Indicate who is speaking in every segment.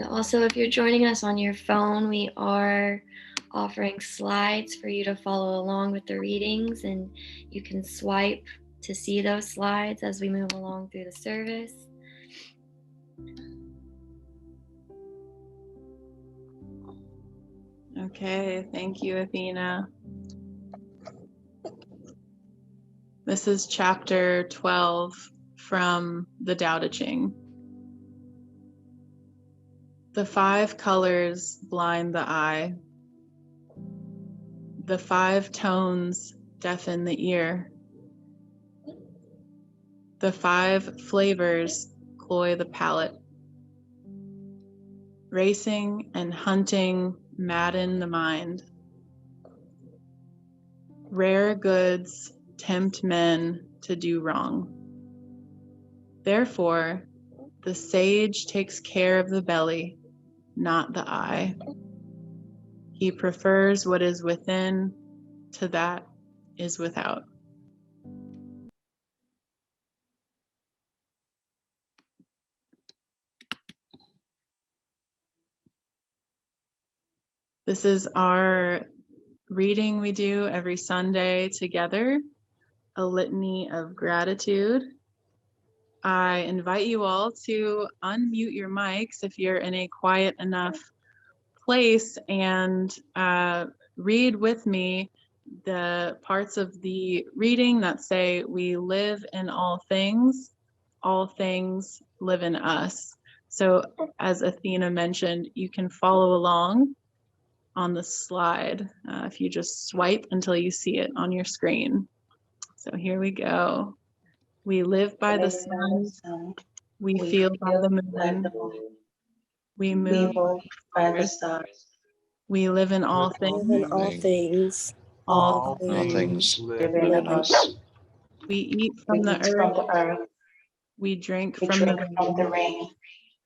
Speaker 1: Also, if you're joining us on your phone, we are offering slides for you to follow along with the readings, and you can swipe to see those slides as we move along through the service.
Speaker 2: Okay, thank you, Athena. This is chapter 12 from the Tao Te Ching. The 5 colors blind the eye. The 5 tones deafen the ear. The 5 flavors cloy the palate. Racing and hunting madden the mind. Rare goods tempt men to do wrong. Therefore, the sage takes care of the belly, not the eye. He prefers what is within to that is without. This is our reading we do every Sunday together, a litany of gratitude. I invite you all to unmute your mics if you're in a quiet enough place and read with me the parts of the reading that say, "We live in all things live in us." So as Athena mentioned, you can follow along on the slide if you just swipe until you see it on your screen. So here we go. We live by the sun, we feel by the moon, we move by the stars. We live in all things. All things live in us. We eat from the earth. We drink from the rain.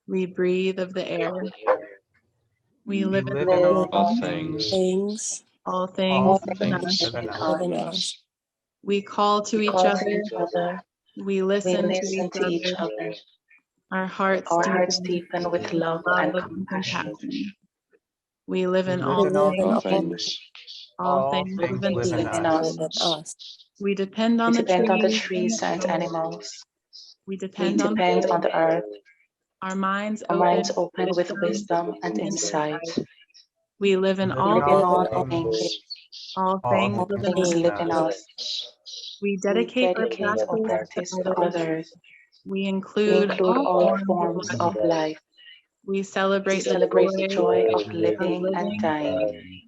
Speaker 2: We breathe of the air. We live in all things. All things live in us. We call to each other. We listen to each other. Our hearts deepen with love and compassion. We live in all things. All things live in us. We depend on the trees and animals. We depend on the earth. Our minds open with wisdom and insight. We live in all things. All things live in us. We dedicate our practice to others. We include all forms of life. We celebrate the joy of living and dying.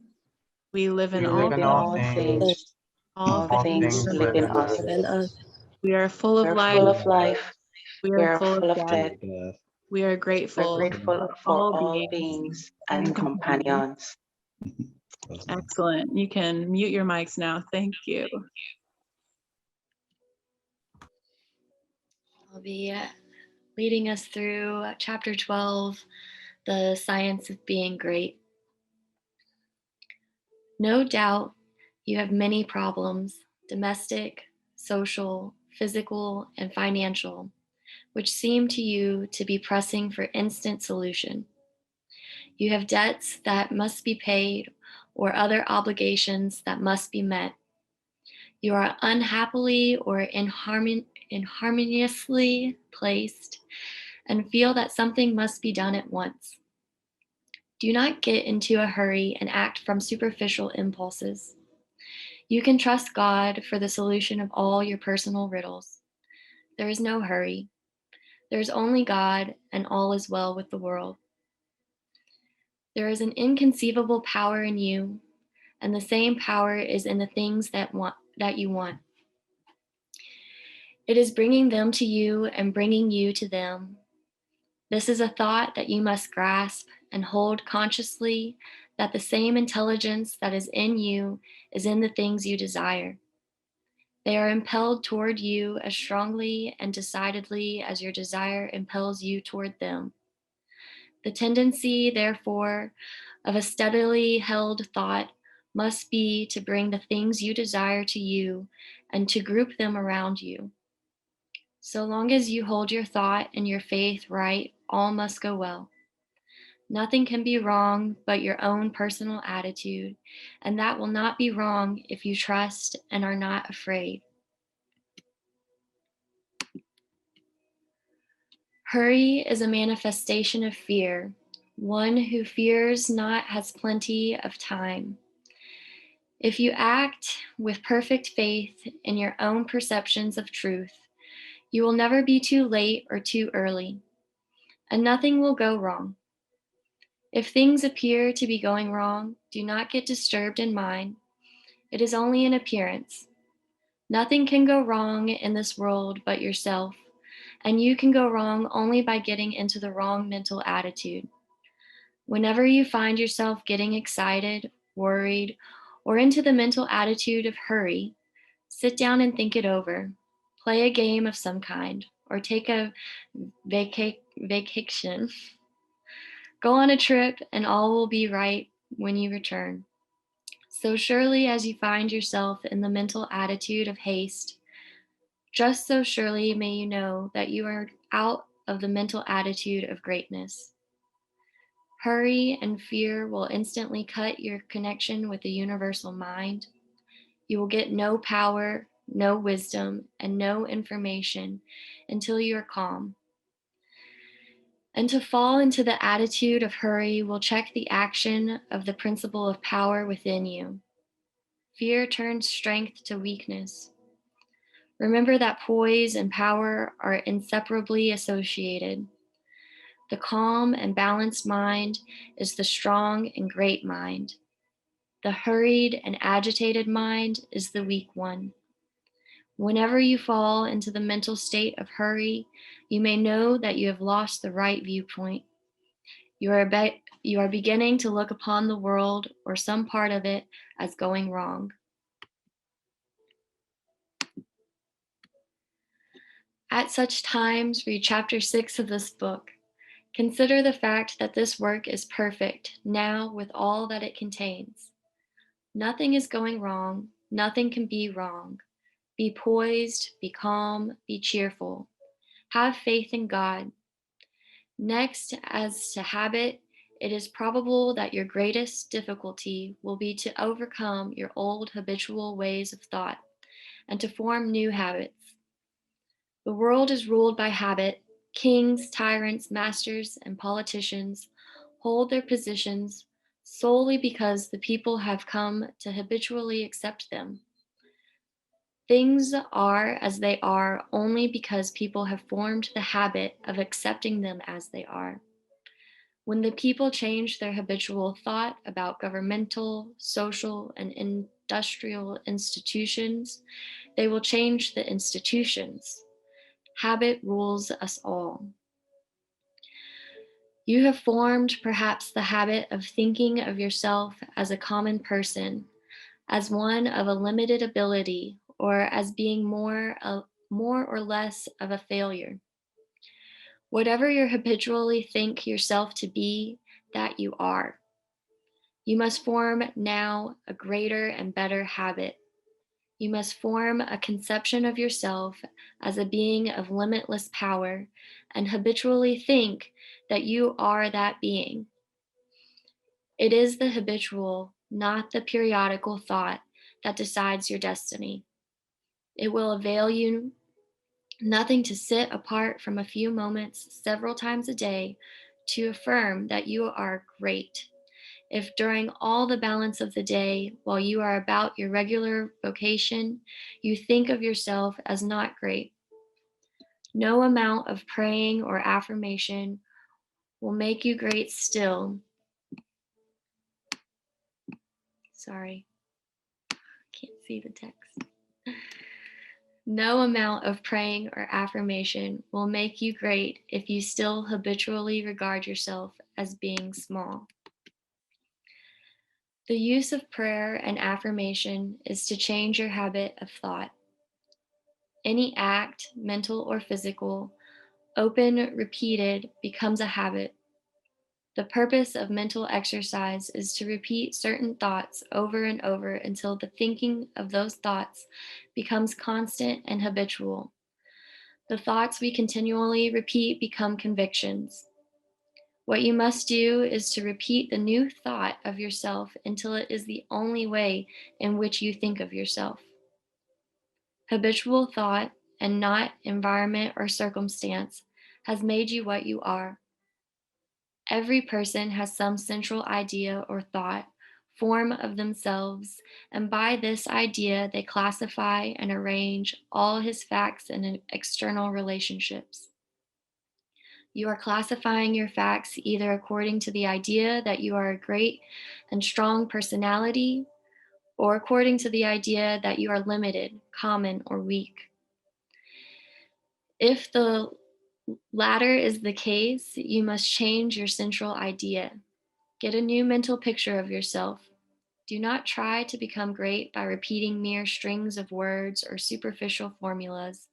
Speaker 2: We live in all things. All things live in us. We are full of life. We are full of death. We are grateful for all beings and companions. Excellent. You can mute your mics now. Thank you.
Speaker 1: I'll be leading us through chapter 12, the science of being great. No doubt you have many problems, domestic, social, physical, and financial, which seem to you to be pressing for instant solution. You have debts that must be paid or other obligations that must be met. You are unhappily or inharmoniously placed and feel that something must be done at once. Do not get into a hurry and act from superficial impulses. You can trust God for the solution of all your personal riddles. There is no hurry. There is only God, and all is well with the world. There is an inconceivable power in you, and the same power is in the things that you want. It is bringing them to you and bringing you to them. This is a thought that you must grasp and hold consciously, that the same intelligence that is in you is in the things you desire. They are impelled toward you as strongly and decidedly as your desire impels you toward them. The tendency, therefore, of a steadily held thought must be to bring the things you desire to you and to group them around you. So long as you hold your thought and your faith right, all must go well. Nothing can be wrong but your own personal attitude, and that will not be wrong if you trust and are not afraid. Hurry is a manifestation of fear. One who fears not has plenty of time. If you act with perfect faith in your own perceptions of truth, you will never be too late or too early, and nothing will go wrong. If things appear to be going wrong, do not get disturbed in mind. It is only an appearance. Nothing can go wrong in this world but yourself, and you can go wrong only by getting into the wrong mental attitude. Whenever you find yourself getting excited, worried, or into the mental attitude of hurry, sit down and think it over. Play a game of some kind, or take a vacation. Go on a trip, and all will be right when you return. So surely as you find yourself in the mental attitude of haste, just so surely may you know that you are out of the mental attitude of greatness. Hurry and fear will instantly cut your connection with the universal mind. You will get no power, no wisdom, and no information until you are calm. And to fall into the attitude of hurry will check the action of the principle of power within you. Fear turns strength to weakness. Remember that poise and power are inseparably associated. The calm and balanced mind is the strong and great mind. The hurried and agitated mind is the weak one. Whenever you fall into the mental state of hurry, you may know that you have lost the right viewpoint. You are beginning to look upon the world or some part of it as going wrong. At such times, read chapter 6 of this book. Consider the fact that this work is perfect now with all that it contains. Nothing is going wrong, nothing can be wrong. Be poised, be calm, be cheerful. Have faith in God. Next, as to habit, it is probable that your greatest difficulty will be to overcome your old habitual ways of thought and to form new habits. The world is ruled by habit. Kings, tyrants, masters, and politicians hold their positions solely because the people have come to habitually accept them. Things are as they are only because people have formed the habit of accepting them as they are. When the people change their habitual thought about governmental, social, and industrial institutions, they will change the institutions. Habit rules us all. You have formed perhaps the habit of thinking of yourself as a common person, as one of a limited ability, or as being more or less of a failure. Whatever you habitually think yourself to be, that you are. You must form now a greater and better habit. You must form a conception of yourself as a being of limitless power and habitually think that you are that being. It is the habitual, not the periodical thought that decides your destiny. It will avail you nothing to sit apart from a few moments several times a day to affirm that you are great. If during all the balance of the day, while you are about your regular vocation, you think of yourself as not great, no amount of praying or affirmation will make you great still. Sorry, can't see the text. No amount of praying or affirmation will make you great if you still habitually regard yourself as being small. The use of prayer and affirmation is to change your habit of thought. Any act, mental or physical, open, repeated, becomes a habit. The purpose of mental exercise is to repeat certain thoughts over and over until the thinking of those thoughts becomes constant and habitual. The thoughts we continually repeat become convictions. What you must do is to repeat the new thought of yourself until it is the only way in which you think of yourself. Habitual thought, and not environment or circumstance, has made you what you are. Every person has some central idea or thought, form of themselves, and by this idea they classify and arrange all his facts and external relationships. You are classifying your facts either according to the idea that you are a great and strong personality, or according to the idea that you are limited, common, or weak. If the latter is the case, you must change your central idea. Get a new mental picture of yourself. Do not try to become great by repeating mere strings of words or superficial formulas,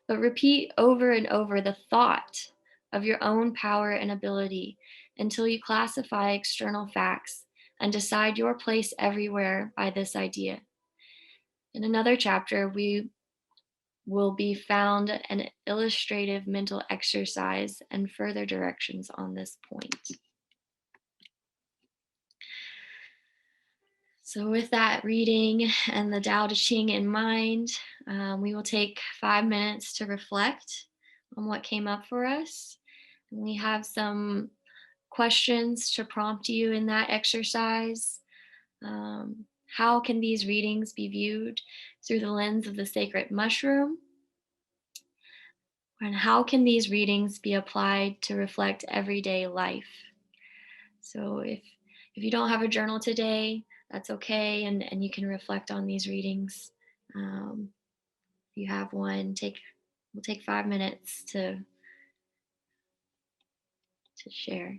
Speaker 1: but repeat over and over the thought of your own power and ability until you classify external facts and decide your place everywhere by this idea. In another chapter, we will be found an illustrative mental exercise and further directions on this point. So, with that reading and the Tao Te Ching in mind, we will take 5 minutes to reflect on what came up for us. And we have some questions to prompt you in that exercise. How can these readings be viewed through the lens of the sacred mushroom? And how can these readings be applied to reflect everyday life? So if you don't have a journal today, that's okay, and you can reflect on these readings. If you have one, we'll take 5 minutes to share.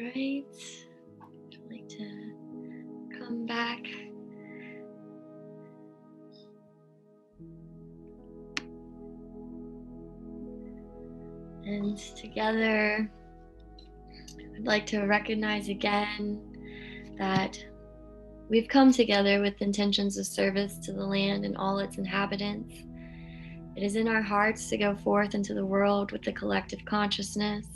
Speaker 1: right. I'd like to come back. And together, I'd like to recognize again that we've come together with intentions of service to the land and all its inhabitants. It is in our hearts to go forth into the world with the collective consciousness.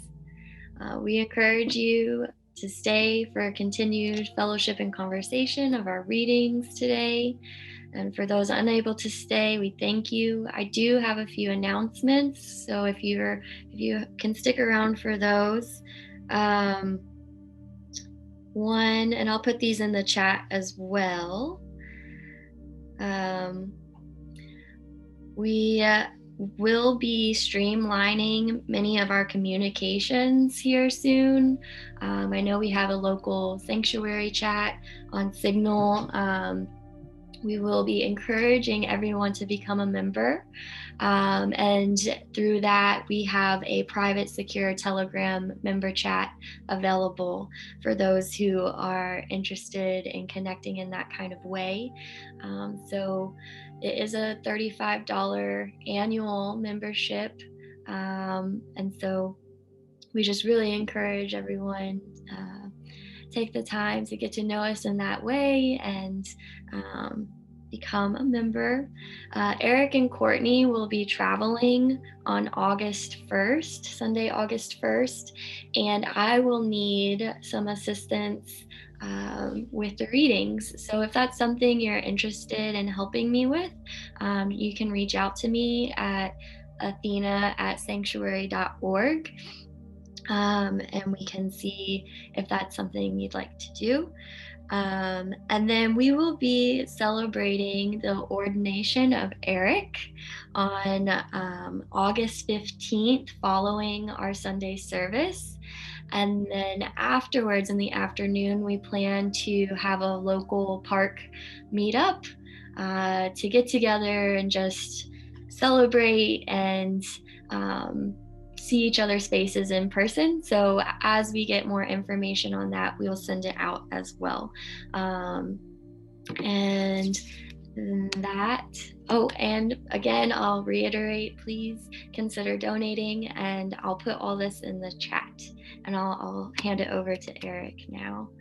Speaker 1: We encourage you to stay for a continued fellowship and conversation of our readings today. And for those unable to stay, we thank you. I do have a few announcements, so if you can stick around for those. One, and I'll put these in the chat as well. We will be streamlining many of our communications here soon. I know we have a local sanctuary chat on Signal. We will be encouraging everyone to become a member. And through that, we have a private, secure Telegram member chat available for those who are interested in connecting in that kind of way. So it is a $35 annual membership. And so we just really encourage everyone take the time to get to know us in that way and become a member. Eric and Courtney will be traveling on August 1st, Sunday, August 1st, and I will need some assistance with the readings. So if that's something you're interested in helping me with, you can reach out to me at athena@sanctuary.org. And we can see if that's something you'd like to do. And then we will be celebrating the ordination of Eric on August 15th, following our Sunday service. And then afterwards, in the afternoon, we plan to have a local park meetup to get together and just celebrate and see each other's faces in person. So as we get more information on that, we'll send it out as well. And that, oh, and again, I'll reiterate, please consider donating, and I'll put all this in the chat, and I'll hand it over to Eric now.